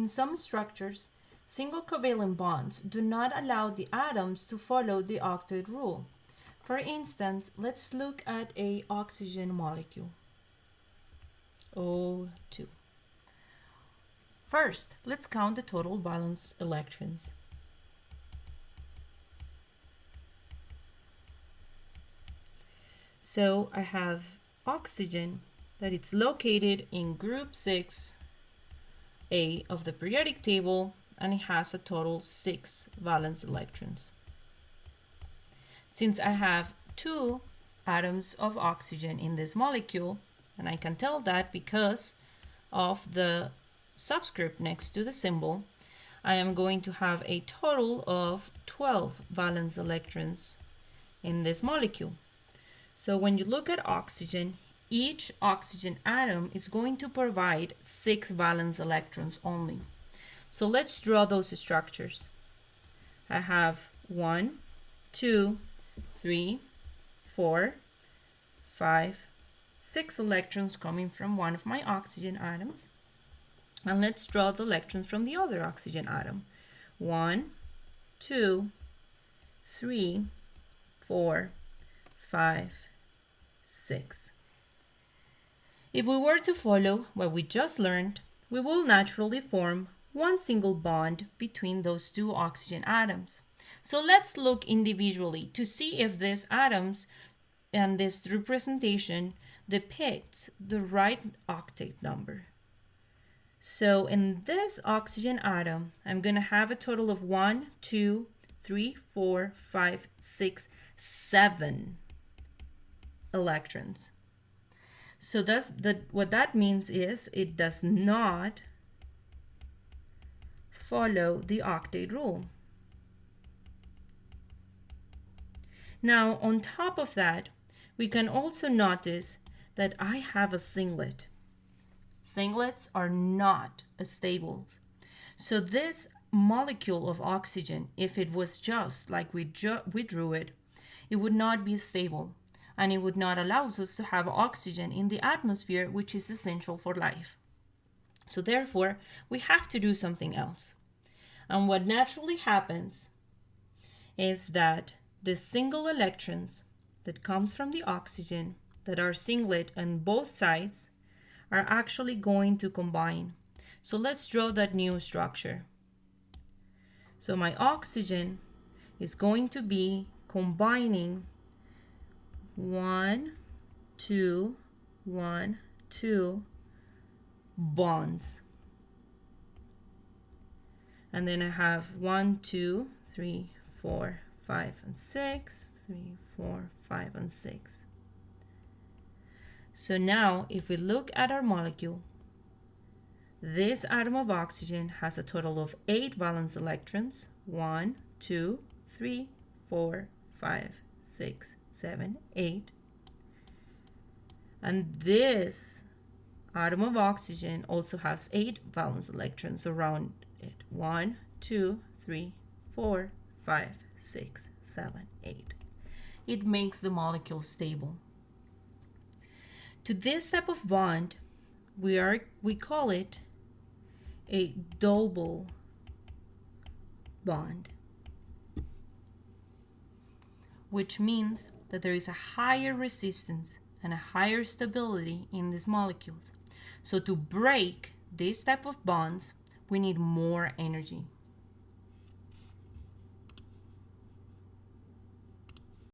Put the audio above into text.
some structures, single covalent bonds do not allow the atoms to follow the octet rule. For instance, let's look at a oxygen molecule, O2. First, let's count the total valence electrons. So I have oxygen that it's located in group 6A of the periodic table, and it has a total 6 valence electrons. Since I have 2 atoms of oxygen in this molecule, and I can tell that because of the subscript next to the symbol, I am going to have a total of 12 valence electrons in this molecule. So when you look at oxygen, each oxygen atom is going to provide 6 valence electrons only. So let's draw those structures. I have 1, 2, 3, 4, 5, 6 electrons coming from one of my oxygen atoms. And let's draw the electrons from the other oxygen atom. 1, 2, 3, 4, 5, 6. If we were to follow what we just learned, we will naturally form one single bond between those 2 oxygen atoms. So let's look individually to see if these atoms and this representation depicts the right octet number. So in this oxygen atom, I'm going to have a total of 1, 2, 3, 4, 5, 6, 7 electrons. So what that means is it does not follow the octet rule. Now, on top of that, we can also notice that I have a singlet. Singlets are not stable. So this molecule of oxygen, if it was just like we drew it, it would not be stable, and it would not allow us to have oxygen in the atmosphere, which is essential for life. So therefore, we have to do something else. And what naturally happens is that the single electrons that comes from the oxygen that are singlet on both sides are actually going to combine. So let's draw that new structure. So my oxygen is going to be combining 1, 2, 1, 2 bonds. And then I have 1, 2, 3, 4, 5, and 6, 3, 4, 5, and 6. So now if we look at our molecule, this atom of oxygen has a total of 8 valence electrons. 1, 2, 3, 4, 5, 6, 7, 8. And this atom of oxygen also has 8 valence electrons around it. 1, 2, 3, 4, 5, 6, 7, 8. It makes the molecule stable. To this type of bond, we call it a double bond, which means that there is a higher resistance and a higher stability in these molecules. So to break this type of bonds, we need more energy.